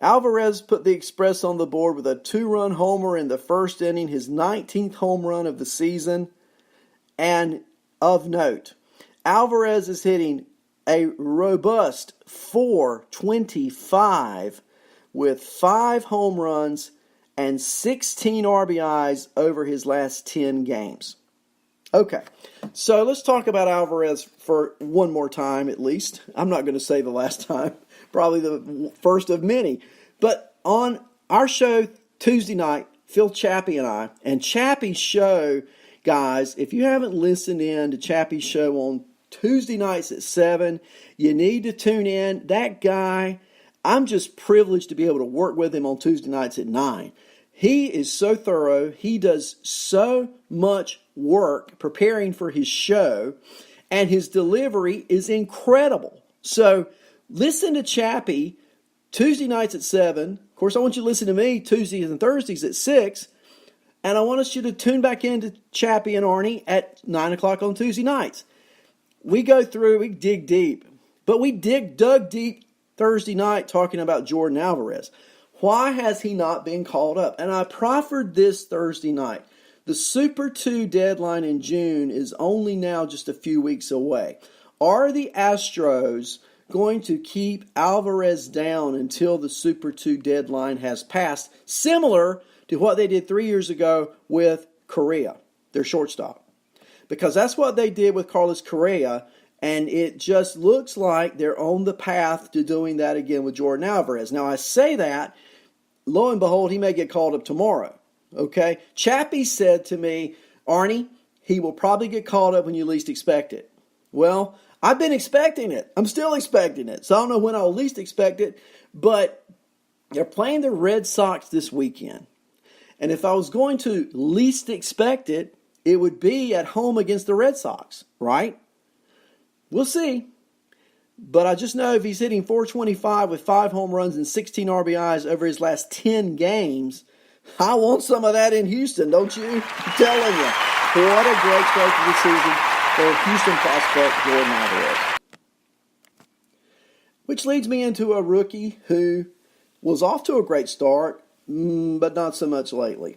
Alvarez put the Express on the board with a 2-run homer in the first inning, his 19th home run of the season. And of note, Alvarez is hitting a robust .425 with 5 home runs and 16 RBIs over his last 10 games. Okay, so let's talk about Alvarez for one more time at least. I'm not going to say the last time, probably the first of many. But on our show Tuesday night, Phil Chappie and Chappie's show, guys, if you haven't listened in to Chappie's show on Tuesday nights at 7, you need to tune in. That guy, I'm just privileged to be able to work with him on Tuesday nights at 9. He is so thorough. He does so much work preparing for his show, and his delivery is incredible. So listen to Chappie Tuesday nights at 7. Of course, I want you to listen to me Tuesdays and Thursdays at 6. And I want you to tune back into Chappie and Arnie at 9 o'clock on Tuesday nights. We go through, we dig deep. But we dug deep Thursday night talking about Jordan Alvarez. Why has he not been called up? And I proffered this Thursday night. The Super 2 deadline in June is only now just a few weeks away. Are the Astros going to keep Alvarez down until the Super 2 deadline has passed, similar to what they did 3 years ago with Correa, their shortstop? Because that's what they did with Carlos Correa, and it just looks like they're on the path to doing that again with Jordan Alvarez. Now, I say that, lo and behold, he may get called up tomorrow. Okay? Chappie said to me, Arnie, he will probably get called up when you least expect it. Well, I've been expecting it. I'm still expecting it. So I don't know when I'll least expect it, but they're playing the Red Sox this weekend. And if I was going to least expect it, it would be at home against the Red Sox, right? We'll see. But I just know if he's hitting .425 with 5 home runs and 16 RBIs over his last 10 games, I want some of that in Houston, don't you? I'm telling you. What a great start to the season for Houston prospect Jordan Alvarez. Which leads me into a rookie who was off to a great start, but not so much lately.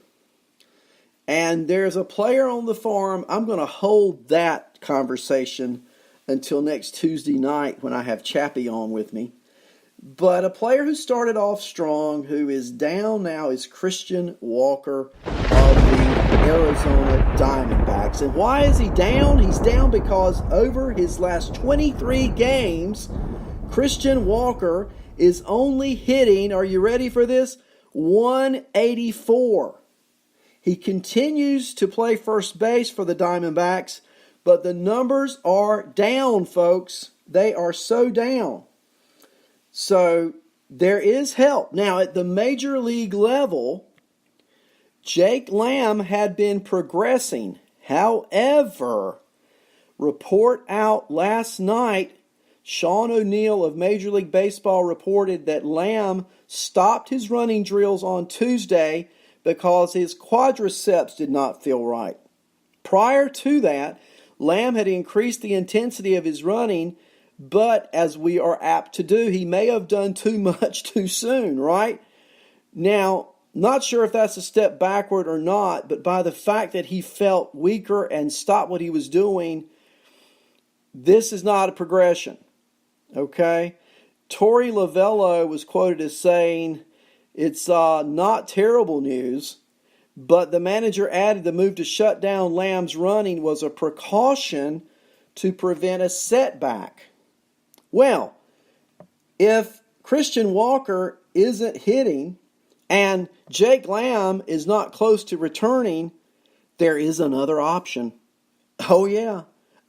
And there's a player on the farm. I'm going to hold that conversation until next Tuesday night when I have Chappie on with me. But a player who started off strong, who is down now, is Christian Walker of the Arizona Diamondbacks. And why is he down? He's down because over his last 23 games, Christian Walker is only hitting, are you ready for this? 184. He continues to play first base for the Diamondbacks, but the numbers are down, folks. They are so down. So there is help. Now, at the major league level, Jake Lamb had been progressing. However, report out last night, Sean O'Neill of Major League Baseball reported that Lamb stopped his running drills on Tuesday because his quadriceps did not feel right. Prior to that, Lamb had increased the intensity of his running, but as we are apt to do, he may have done too much too soon, right? Now, not sure if that's a step backward or not, but by the fact that he felt weaker and stopped what he was doing, this is not a progression, okay? Torey Lovello was quoted as saying, it's not terrible news, but the manager added the move to shut down Lamb's running was a precaution to prevent a setback. Well, if Christian Walker isn't hitting and Jake Lamb is not close to returning, there is another option. Oh yeah,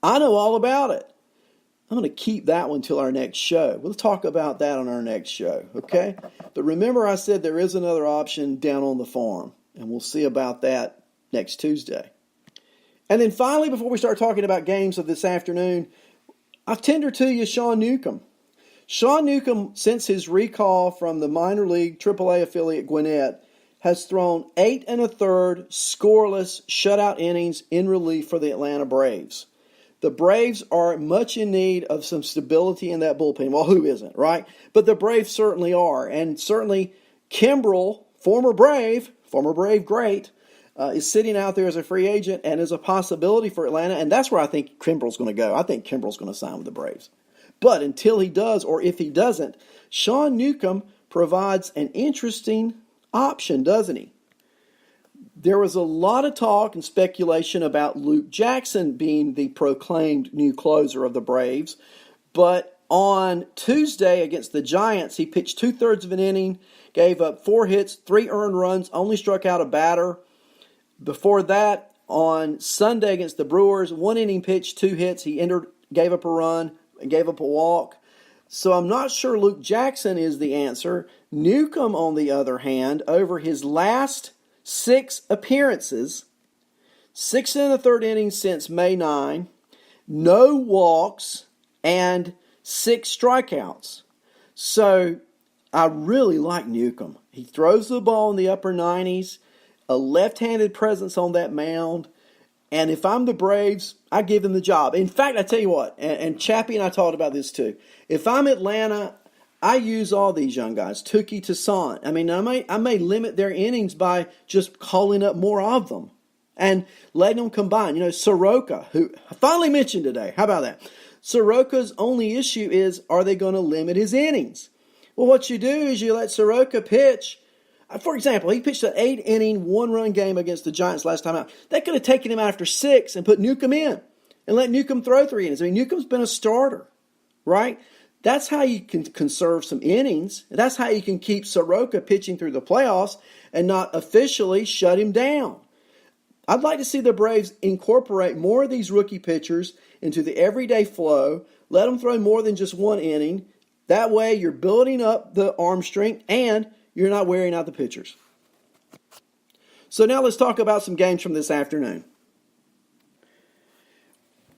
I know all about it. I'm going to keep that one till our next show. We'll talk about that on our next show, okay? But remember I said there is another option down on the farm, and we'll see about that next Tuesday. And then finally, before we start talking about games of this afternoon, I tender to you Sean Newcomb. Sean Newcomb, since his recall from the minor league AAA affiliate Gwinnett, has thrown 8 1/3 scoreless shutout innings in relief for the Atlanta Braves. The Braves are much in need of some stability in that bullpen. Well, who isn't, right? But the Braves certainly are. And certainly Kimbrel, former Brave great, is sitting out there as a free agent and is a possibility for Atlanta. And that's where I think Kimbrel's going to go. I think Kimbrel's going to sign with the Braves. But until he does, or if he doesn't, Sean Newcomb provides an interesting option, doesn't he? There was a lot of talk and speculation about Luke Jackson being the proclaimed new closer of the Braves. But on Tuesday against the Giants, he pitched 2/3 of an inning, gave up 4 hits, 3 earned runs, only struck out a batter. Before that, on Sunday against the Brewers, 1 inning pitch, 2 hits. He gave up a run, and gave up a walk. So I'm not sure Luke Jackson is the answer. Newcomb, on the other hand, over his last 6 appearances, 6 in the 3rd inning since May 9, no walks, and 6 strikeouts. So I really like Newcomb. He throws the ball in the upper 90s, a left-handed presence on that mound, and if I'm the Braves, I give him the job. In fact, I tell you what, and Chappie and I talked about this too. If I'm Atlanta, I use all these young guys, Tuki, Toussaint. I mean, I may limit their innings by just calling up more of them and letting them combine. You know, Soroka, who I finally mentioned today. How about that? Soroka's only issue is, are they going to limit his innings? Well, what you do is you let Soroka pitch. For example, he pitched an 8-inning, 1-run game against the Giants last time out. They could have taken him out after 6 and put Newcomb in and let Newcomb throw 3 innings. I mean, Newcomb's been a starter, right? That's how you can conserve some innings. That's how you can keep Soroka pitching through the playoffs and not officially shut him down. I'd like to see the Braves incorporate more of these rookie pitchers into the everyday flow. Let them throw more than just 1 inning. That way you're building up the arm strength and you're not wearing out the pitchers. So now let's talk about some games from this afternoon.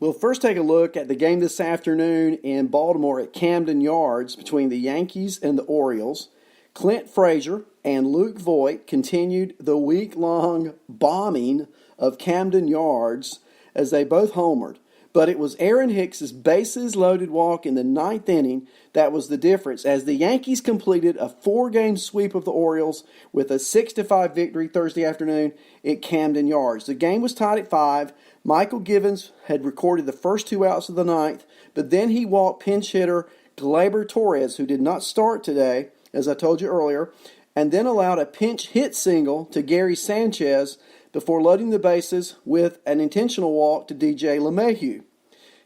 We'll first take a look at the game this afternoon in Baltimore at Camden Yards between the Yankees and the Orioles. Clint Frazier and Luke Voigt continued the week-long bombing of Camden Yards as they both homered. But it was Aaron Hicks's bases-loaded walk in the 9th inning that was the difference, as the Yankees completed a 4-game sweep of the Orioles with a 6-5 victory Thursday afternoon at Camden Yards. The game was tied at 5. Michael Givens had recorded the first 2 outs of the 9th, but then he walked pinch hitter Gleyber Torres, who did not start today, as I told you earlier, and then allowed a pinch hit single to Gary Sanchez before loading the bases with an intentional walk to DJ LeMahieu.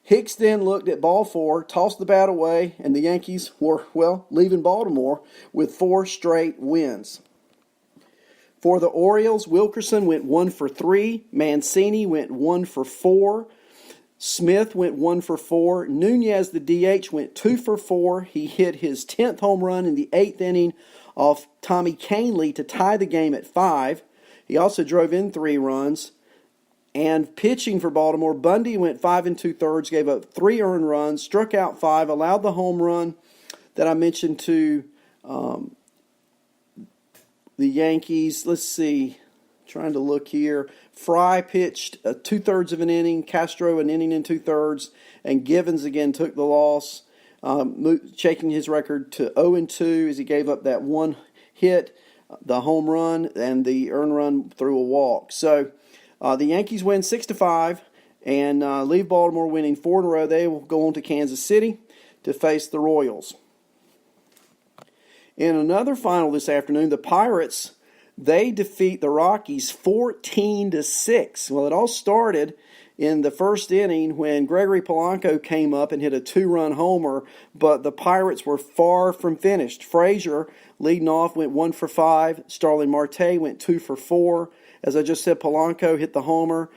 Hicks then looked at ball 4, tossed the bat away, and the Yankees were, leaving Baltimore with 4 straight wins. For the Orioles, Wilkerson went 1 for 3, Mancini went 1 for 4, Smith went 1 for 4, Nunez, the DH, went 2 for 4. He hit his 10th home run in the 8th inning off Tommy Kahnle to tie the game at 5. He also drove in 3 runs. And pitching for Baltimore, Bundy went 5 2/3, gave up 3 earned runs, struck out 5, allowed the home run that I mentioned to the Yankees. Let's see, trying to look here. Fry pitched 2/3 of an inning, Castro an inning and 2/3, and Givens again took the loss, shaking his record to 0-2 as he gave up that 1 hit, the home run, and the earned run through a walk. So the Yankees win 6-5 and leave Baltimore winning 4 in a row. They will go on to Kansas City to face the Royals. In another final this afternoon, the Pirates, they defeat the Rockies 14-6. Well, it all started in the first inning when Gregory Polanco came up and hit a 2-run homer, but the Pirates were far from finished. Frazier, leading off, went 1 for 5. Starling Marte went 2 for 4. As I just said, Polanco hit the homer.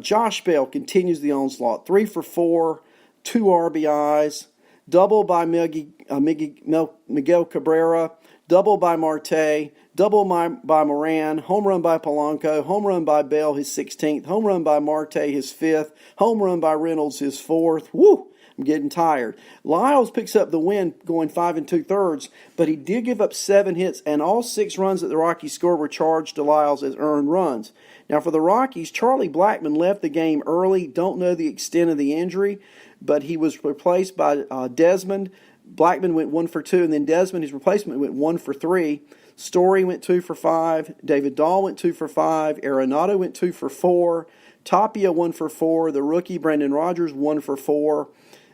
Josh Bell continues the onslaught, 3 for 4, 2 RBIs, double by Miguel Cabrera, double by Marte, double by Moran, home run by Polanco, home run by Bell, his 16th, home run by Marte, his 5th, home run by Reynolds, his 4th. Woo! I'm getting tired. Lyles picks up the win going 5 2/3, but he did give up 7 hits, and all 6 runs that the Rockies scored were charged to Lyles as earned runs. Now for the Rockies, Charlie Blackmon left the game early. Don't know the extent of the injury, but he was replaced by Desmond. Blackmon went 1 for 2, and then Desmond, his replacement, went 1 for 3. Story went 2 for 5. David Dahl went 2 for 5. Arenado went 2 for 4. Tapia 1 for 4. The rookie Brandon Rogers 1 for 4.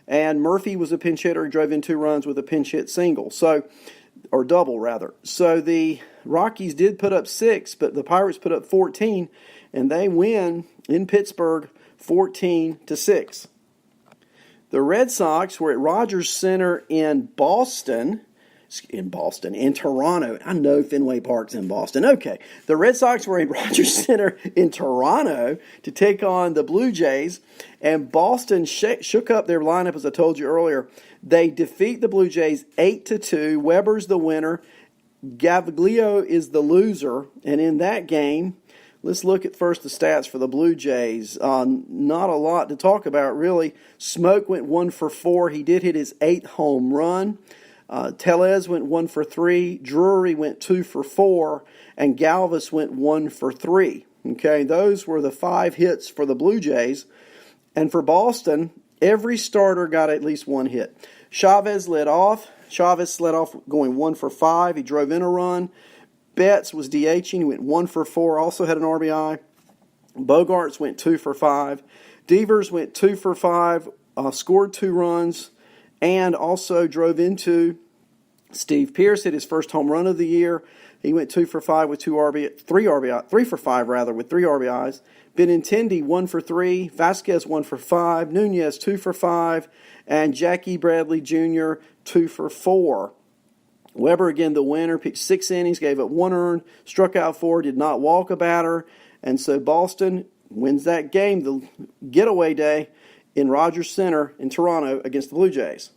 And Murphy was a pinch hitter and drove in 2 runs with a pinch hit single. Or double, rather. So the Rockies did put up 6, but the Pirates put up 14, and they win in Pittsburgh 14-6. The Red Sox were at Rogers Center in Toronto. I know Fenway Park's in Boston. Okay. The Red Sox were at Rogers Center in Toronto to take on the Blue Jays, and Boston shook up their lineup, as I told you earlier. They defeat the Blue Jays 8-2. Weber's the winner. Gaviglio is the loser. And in that game, let's look at first the stats for the Blue Jays. Not a lot to talk about, really. Smoke went 1 for 4. He did hit his 8th home run. Tellez went 1 for 3. Drury went 2 for 4. And Galvis went 1 for 3. Okay, those were the 5 hits for the Blue Jays. And for Boston, every starter got at least 1 hit. Chavez led off. Chavez led off going 1 for 5. He drove in a run. Betts was DHing. He went 1 for 4. Also had an RBI. Bogarts went 2 for 5. Devers went 2 for 5. Scored 2 runs. And also drove into Steve Pearce, hit his first home run of the year. He went 2 for 5 with 3 for 5 with 3 RBIs. Benintendi 1 for 3. Vasquez 1 for 5. Nunez 2 for 5. And Jackie Bradley Jr. 2 for 4. Weber, again, the winner, pitched 6 innings, gave up 1 earned, struck out 4, did not walk a batter. And so Boston wins that game, the getaway day, in Rogers Center in Toronto against the Blue Jays.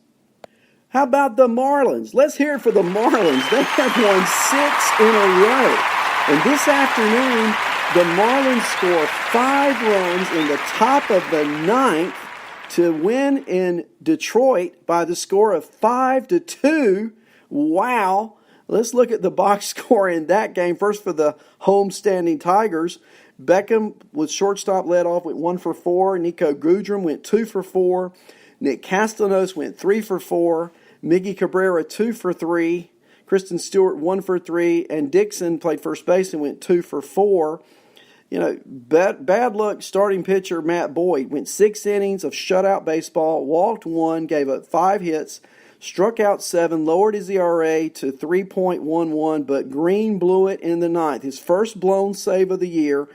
How about the Marlins? Let's hear it for the Marlins. They have won 6 in a row. And this afternoon, the Marlins score 5 runs in the top of the 9th to win in Detroit by the score of 5-2. Wow. Let's look at the box score in that game. First for the home-standing Tigers. Beckham was shortstop, led off, went 1 for 4. Nico Goodrum went 2 for 4. Nick Castellanos went 3 for 4. Miggy Cabrera 2 for 3. Kristen Stewart 1 for 3. And Dixon played first base and went 2 for 4. You know, bad luck starting pitcher Matt Boyd went 6 innings of shutout baseball, walked 1, gave up 5 hits, struck out 7, lowered his ERA to 3.11, but Green blew it in the 9th. His first blown save of the year,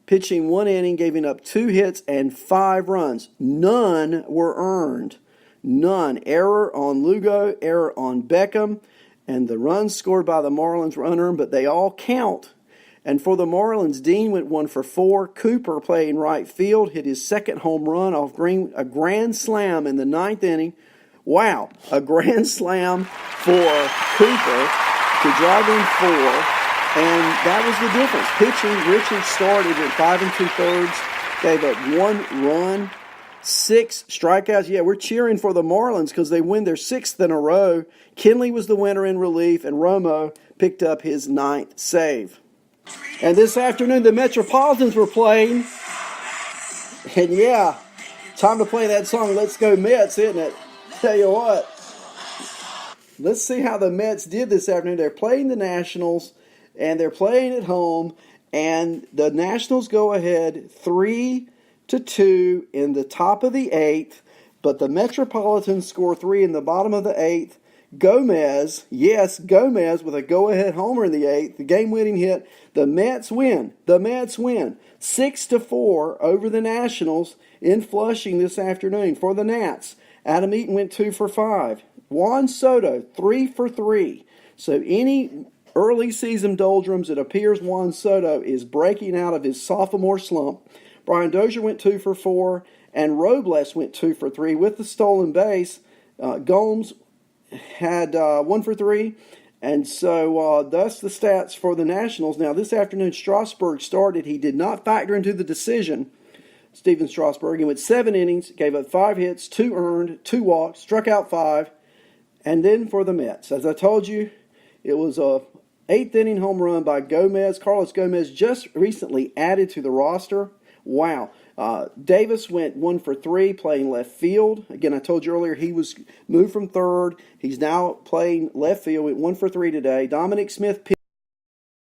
pitching 1 inning, giving up 2 hits and 5 runs. None were earned. None. Error on Lugo, error on Beckham, and the runs scored by the Marlins were unearned, but they all count. And for the Marlins, Dean went 1 for 4. Cooper, playing right field, hit his 2nd home run off Green, a grand slam in the 9th inning. Wow, a grand slam for Cooper to drive in 4, and that was the difference. Pitching, Richards started at 5 2/3, gave up 1 run, 6 strikeouts. Yeah, we're cheering for the Marlins because they win their 6th in a row. Kinley was the winner in relief, and Romo picked up his 9th save. And this afternoon, the Metropolitans were playing, and yeah, time to play that song, Let's Go Mets, isn't it? Tell you what, let's see how the Mets did this afternoon. They're playing the Nationals, and they're playing at home, and the Nationals go ahead 3-2 in the top of the 8th, but the Metropolitans score 3 in the bottom of the 8th. Gomez, yes, Gomez with a go-ahead homer in the 8th, the game-winning hit. The Mets win. The Mets win 6-4 over the Nationals in Flushing this afternoon for the Nats. Adam Eaton went 2 for 5. Juan Soto, 3 for 3. So any early season doldrums, it appears Juan Soto is breaking out of his sophomore slump. Brian Dozier went 2 for 4, and Robles went 2 for 3 with the stolen base. Gomes had 1 for 3, and so that's the stats for the Nationals. Now, this afternoon, Strasburg started. He did not factor into the decision, Steven Strasburg. He went 7 innings, gave up 5 hits, 2 earned, 2 walks, struck out 5. And then for the Mets, as I told you, it was a 8th inning home run by Gomez. Carlos Gomez, just recently added to the roster. Wow. Davis went 1 for 3 playing left field. Again, I told you earlier he was moved from third. He's now playing left field. Went 1 for 3 today. Dominic Smith pitched.